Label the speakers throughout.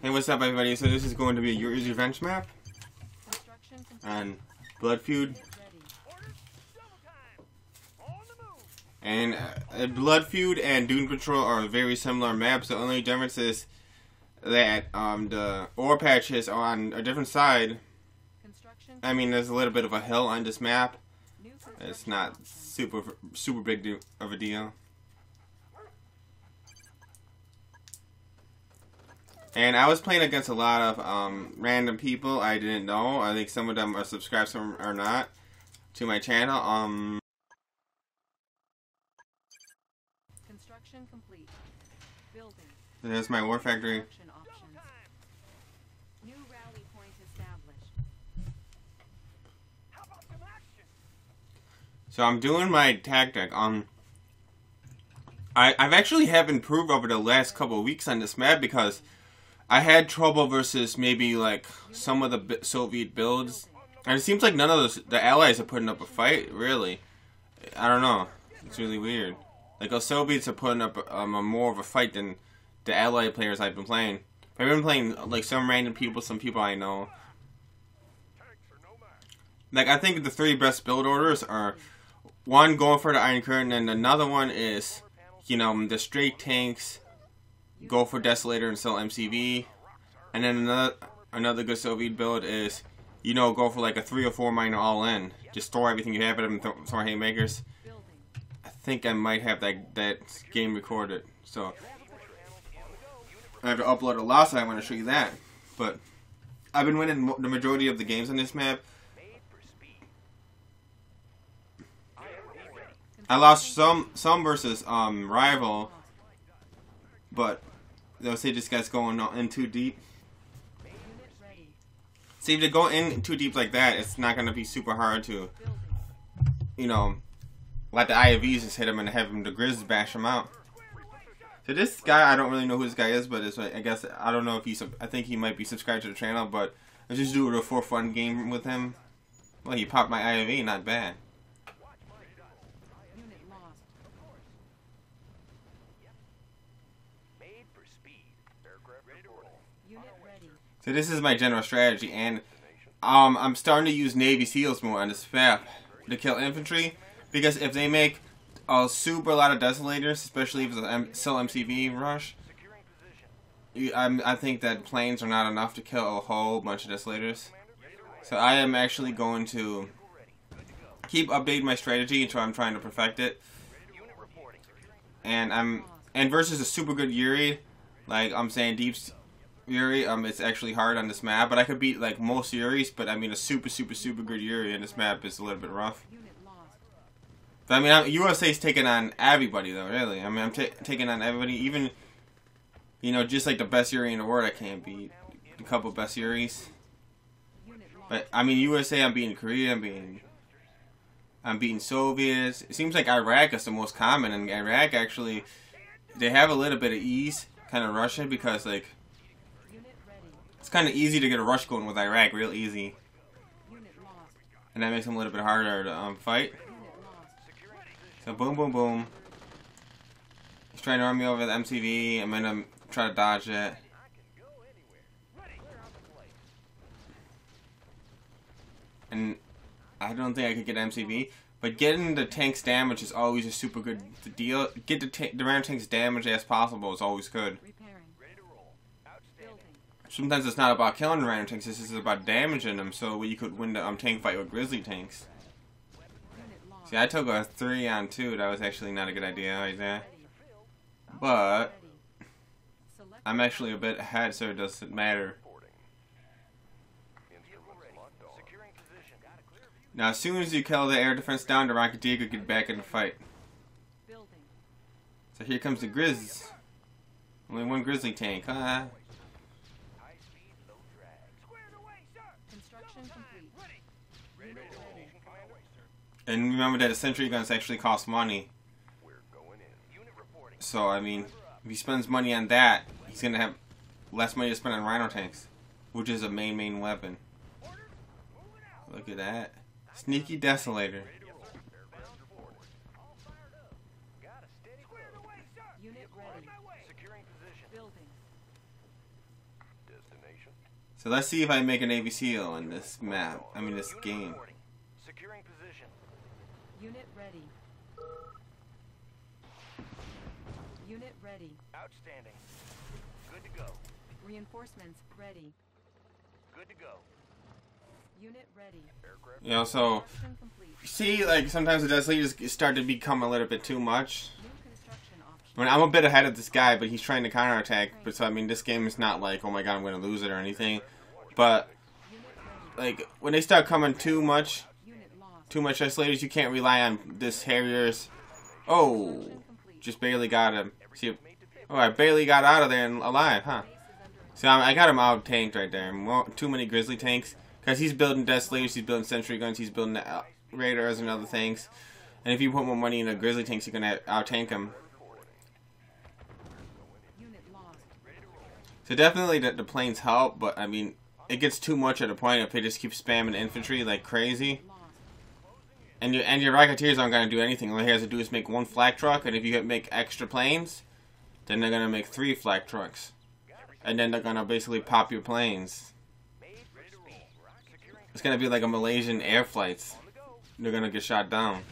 Speaker 1: Hey, what's up, everybody? So this is going to be a Yuri's Revenge map and BloodFeud. And BloodFeud and Dune Patrol are very similar maps. The only difference is that the ore patches are on a different side. I mean, there's a little bit of a hill on this map. It's not super big of a deal. And I was playing against a lot of random people I didn't know. I think some of them are subscribed, some are not, to my channel.
Speaker 2: Construction complete. Building.
Speaker 1: There's my war factory.
Speaker 2: New rally point established. How about some action?
Speaker 1: So I'm doing my tactic. I've actually have improved over the last couple of weeks on this map because I had trouble versus maybe like some of the Soviet builds, and it seems like none of the allies are putting up a fight. Really, I don't know. It's really weird. Like the Soviets are putting up a more of a fight than the allied players I've been playing. I've been playing like some random people, some people I know. Like I think the three best build orders are one going for the Iron Curtain, and another one is, you know, the straight tanks. Go for Desolator and sell MCV, and then another good Soviet build is, you know, go for like a 3 or 4 miner all in. Just store everything you have at them and throw haymakers. I think I might have that game recorded, so I have to upload a lot, so I want to show you that. But I've been winning the majority of the games on this map. I lost some versus rival. But they'll say this guy's going in too deep. See, if they go in too deep like that, it's not going to be super hard to, you know, let the IOVs just hit him and have him the Grizz bash him out. So this guy, I don't really know who this guy is, but it's like, I guess, I don't know if he's, I think he might be subscribed to the channel, but let's just do it for a fun game with him. Well, he popped my IOV, not bad. So this is my general strategy, and I'm starting to use Navy SEALs more on this map to kill infantry, because if they make a super lot of Desolators, especially if it's a still MCV rush, I think that planes are not enough to kill a whole bunch of Desolators. So I am actually going to keep updating my strategy until I'm trying to perfect it. And versus a super good Yuri, like I'm saying deep Yuri, it's actually hard on this map, but I could beat like most Yuris, but I mean a super good Yuri in this map is a little bit rough. But I mean, USA's taking on everybody though, really. I mean, I'm taking on everybody, even, you know, just like the best Yuri in the world I can't beat. A couple best Yuris. But I mean, USA, I'm beating Korea, I'm beating Soviets. It seems like Iraq is the most common, and Iraq actually, they have a little bit of ease, kind of Russian, because like, it's kind of easy to get a rush going with Iraq, real easy. And that makes them a little bit harder to fight. So boom, boom, boom. He's trying to run me over the MCV. I'm gonna try to dodge it. And I don't think I could get MCV. But getting the tank's damage is always a super good deal. Get the random tank's damage as possible is always good. Sometimes it's not about killing random tanks, it's just about damaging them, so you could win the tank fight with grizzly tanks. See, I took a 3-on-2, that was actually not a good idea right there. But I'm actually a bit ahead, so it doesn't matter. Now, as soon as you kill the air defense down, the Rocketeer could get back in the fight. So here comes the Grizz. Only one grizzly tank, huh? And remember that the sentry guns actually cost money. So, I mean, if he spends money on that, he's going to have less money to spend on rhino tanks, which is a main weapon. Look at that. Sneaky Desolator. So let's see if I make an ABC on this map. I mean this game.
Speaker 3: Securing position.
Speaker 2: Unit ready. Unit ready.
Speaker 3: Outstanding. Good to go.
Speaker 2: Reinforcements ready.
Speaker 3: Good to go.
Speaker 2: Unit ready.
Speaker 3: Aircraft.
Speaker 1: You know, so
Speaker 2: Construction complete.
Speaker 1: see, like sometimes the Death Leaders start to become a little bit too much.
Speaker 2: New construction option.
Speaker 1: I mean, I'm a bit ahead of this guy, but he's trying to counterattack. But so I mean, this game is not like, oh my god, I'm going to lose it or anything. But
Speaker 2: Unit ready.
Speaker 1: like when they start coming too much
Speaker 2: Unit lost.
Speaker 1: Death Leaders, you can't rely on this Harriers. Oh,
Speaker 2: Construction complete.
Speaker 1: just barely got him. See, oh, I barely got out of there and alive, huh?
Speaker 2: Base is under attack.
Speaker 1: So I got him out tanked right there. Too many Grizzly tanks. Because he's building Death Leaders, he's building Sentry Guns, he's building Raiders and other things. And if you put more money into Grizzly tanks, you're going to out-tank him.
Speaker 2: Unit lost.
Speaker 1: So definitely the planes help, but I mean, it gets too much at a point if they just keep spamming infantry like crazy.
Speaker 2: Lost.
Speaker 1: And your Rocketeers aren't going to do anything. All he has to do is make one flak truck, and if you make extra planes, then they're going to make 3 flak trucks. And then they're going to basically pop your planes. It's going to be like a Malaysian air flights. They're going to get shot down.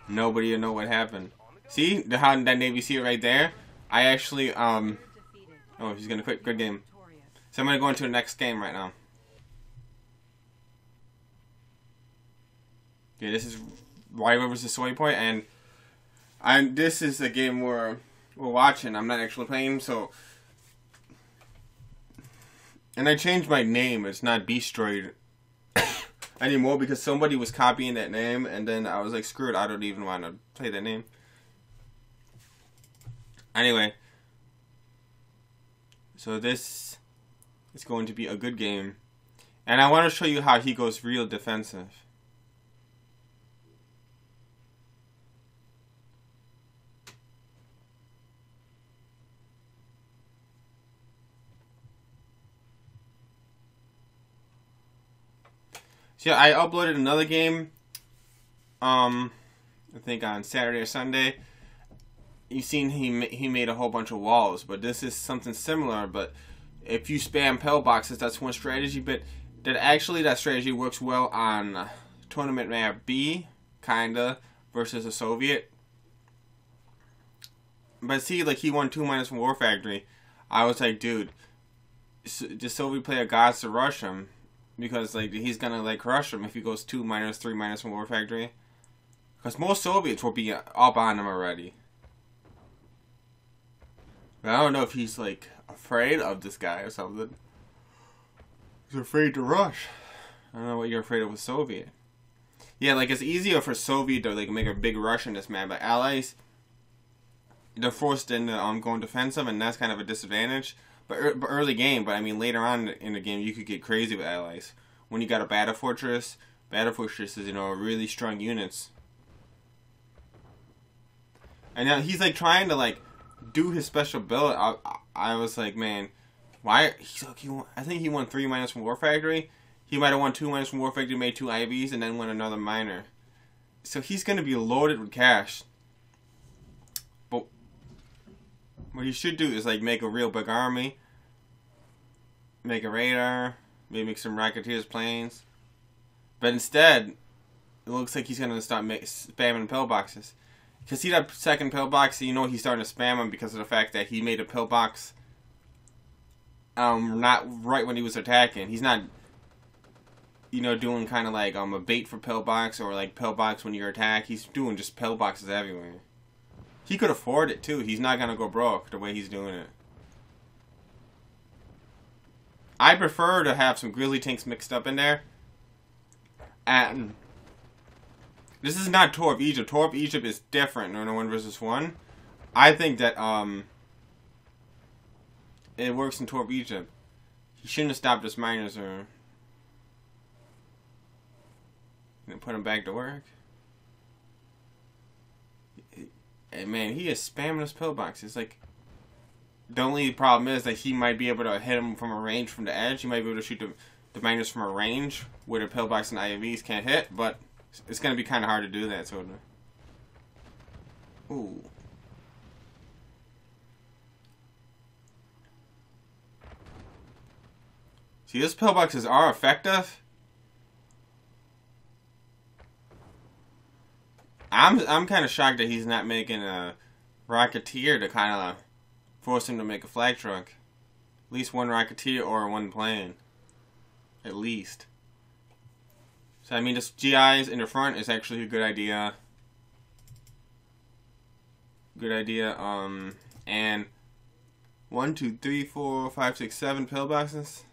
Speaker 1: Nobody will know what happened. See? How that Navy SEAL right there? I actually,
Speaker 2: Defeated.
Speaker 1: oh, he's going to quit. Good game.
Speaker 2: Victorious.
Speaker 1: So I'm going to go into the next game right now. Okay, this is Rival vs. Soy Point, and this is a game where we're watching. I'm not actually playing, so... And I changed my name. It's not Beastroid anymore because somebody was copying that name, and then I was like, screw it, I don't even want to play that name. Anyway. So this is going to be a good game. And I want to show you how he goes real defensive. So yeah, I uploaded another game, I think on Saturday or Sunday. You've seen he made a whole bunch of walls, but this is something similar. But if you spam pillboxes, that's one strategy. But that strategy works well on tournament map B, kinda, versus a Soviet. But see, like he won 2- from War Factory. I was like, dude, the Soviet player got to rush him. Because like he's gonna like crush him if he goes 2-, 3- from War Factory. Because most Soviets will be up on him already. But I don't know if he's like afraid of this guy or something. He's afraid to rush. I don't know what you're afraid of with Soviet. Yeah, like it's easier for Soviet to like make a big rush in this map, but Allies, they're forced into going defensive, and that's kind of a disadvantage. But early game, but I mean later on in the game, you could get crazy with Allies. When you got a battle fortresses, you know, really strong units. And now he's like trying to like do his special build. I was like, man, why? I think he won 3- from War Factory. He might have won 2- from War Factory, made 2 IVs, and then won another minor. So he's gonna be loaded with cash. But what he should do is like make a real big army. Make a radar, maybe make some Rocketeers planes. But instead, it looks like he's going to start spamming pillboxes. Because see that second pillbox, you know he's starting to spam them because of the fact that he made a pillbox not right when he was attacking. He's not, you know, doing kind of like a bait for pillbox or like pillbox when you attack. He's doing just pillboxes everywhere. He could afford it too. He's not going to go broke the way he's doing it. I prefer to have some Grizzly tanks mixed up in there. And this is not Tour of Egypt. Tour of Egypt is different than 1 vs. 1. I think that it works in Tour of Egypt. He shouldn't have stopped his miners or put him back to work. And man, he is spamming his pillboxes. Like, the only problem is that he might be able to hit him from a range from the edge. He might be able to shoot the miners from a range where the pillbox and IVs can't hit, but it's going to be kind of hard to do that, so... Ooh. See, those pillboxes are effective. I'm kind of shocked that he's not making a Rocketeer to kind of force him to make a flag truck. At least one Rocketeer or one plane. At least. So, I mean, this GIs in the front is actually a good idea. Good idea. And 1, 2, 3, 4, 5, 6, 7 pillboxes.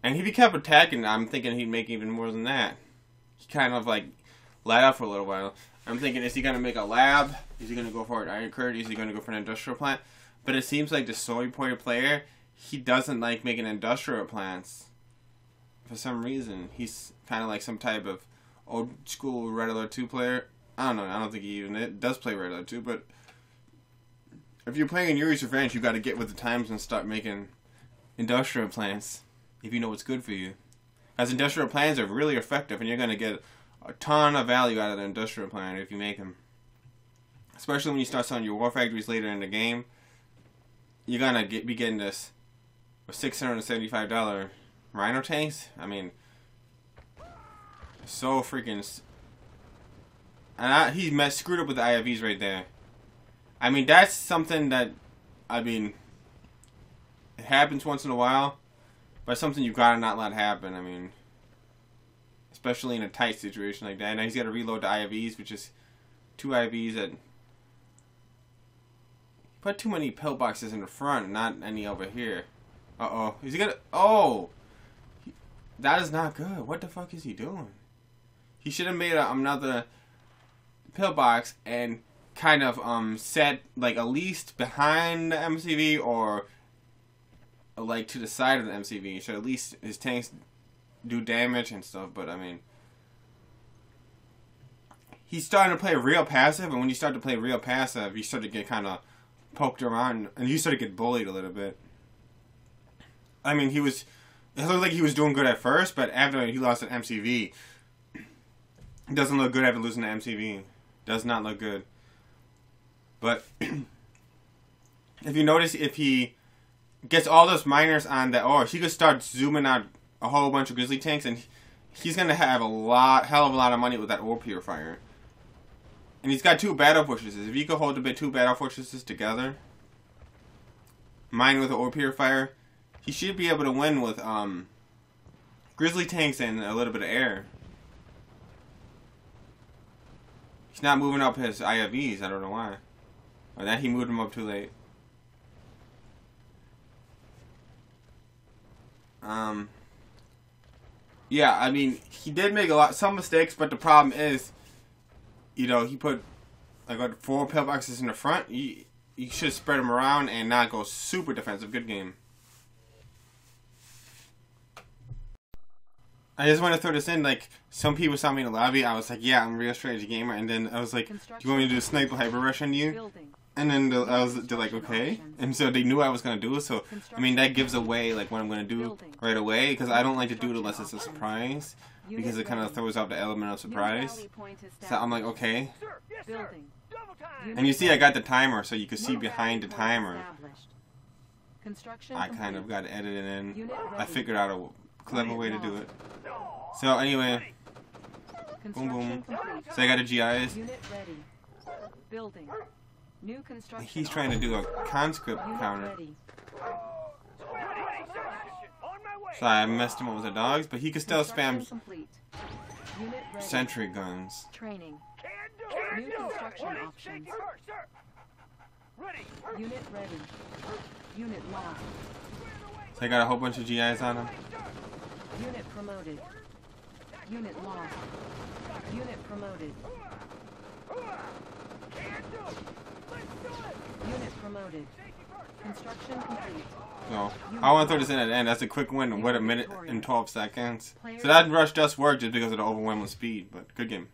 Speaker 1: And if he kept attacking, I'm thinking he'd make even more than that. He kind of like let up for a little while. I'm thinking, is he going to make a lab? Is he going to go for an iron curd? Is he going to go for an industrial plant? But it seems like the story pointed player, he doesn't like making industrial plants. For some reason. He's kind of like some type of old school Red Alert 2 player. I don't know. I don't think he even does play Red Alert 2. But if you're playing in Yuri's Revenge, you got to get with the times and start making industrial plants. If you know what's good for you. As industrial plants are really effective, and you're going to get a ton of value out of the industrial plant if you make them. Especially when you start selling your war factories later in the game. You're going to be getting this $675 Rhino tanks. I mean, so freaking... And he screwed up with the IFVs right there. I mean, that's something that, I mean, it happens once in a while. But something you've got to not let happen. I mean, especially in a tight situation like that. Now he's got to reload the IVs, which is 2 IVs that put too many pillboxes in the front, not any over here. Uh-oh. Is he gonna... Oh! That is not good. What the fuck is he doing? He should have made another pillbox and kind of set, like, at least behind the MCV or... like to the side of the MCV, so at least his tanks do damage and stuff. But I mean, he's starting to play real passive, and when you start to play real passive, you start to get kind of poked around, and you start to get bullied a little bit. I mean, it looked like he was doing good at first, but after he lost an MCV, it doesn't look good after losing the MCV. Does not look good. But if you notice, if he gets all those miners on that ore, he could start zooming out a whole bunch of grizzly tanks, and he's going to have hell of a lot of money with that ore purifier. And he's got 2 battle fortresses. If you could hold the 2 battle fortresses together, mine with the ore purifier, he should be able to win with grizzly tanks and a little bit of air. He's not moving up his IFVs, I don't know why. Or that he moved them up too late. Yeah, I mean, he did make some mistakes, but the problem is, you know, he put like 4 pillboxes in the front. You should spread them around and not go super defensive. Good game. I just want to throw this in, like, some people saw me in the lobby, I was like, yeah, I'm a real strategy gamer, and then I was like, do you want me to do a sniper hyper rush on you? And then they're like, okay. And so they knew I was going to do it, so, I mean, that gives away, like, what I'm going to do right away, because I don't like to do it unless it's a surprise, because it kind of throws out the element of surprise. So I'm like, okay. And you see, I got the timer, so you can see behind the timer. I kind of got to edit it in. I figured out a clever way to do it. So, anyway. Boom, boom. So I got a GIs. He's trying to do a conscript counter. So I messed him up with the dogs, but he could still spam sentry guns.
Speaker 2: Training. New construction options. Unit ready. Unit lost.
Speaker 1: So I got a whole bunch of GIs on him.
Speaker 2: Unit promoted. Unit lost. Unit promoted. Unit promoted. Construction complete.
Speaker 1: So, I want to throw this in at the end. That's a quick win. What, a minute and 12 seconds. So that rush does work just because of the overwhelming speed, but good game.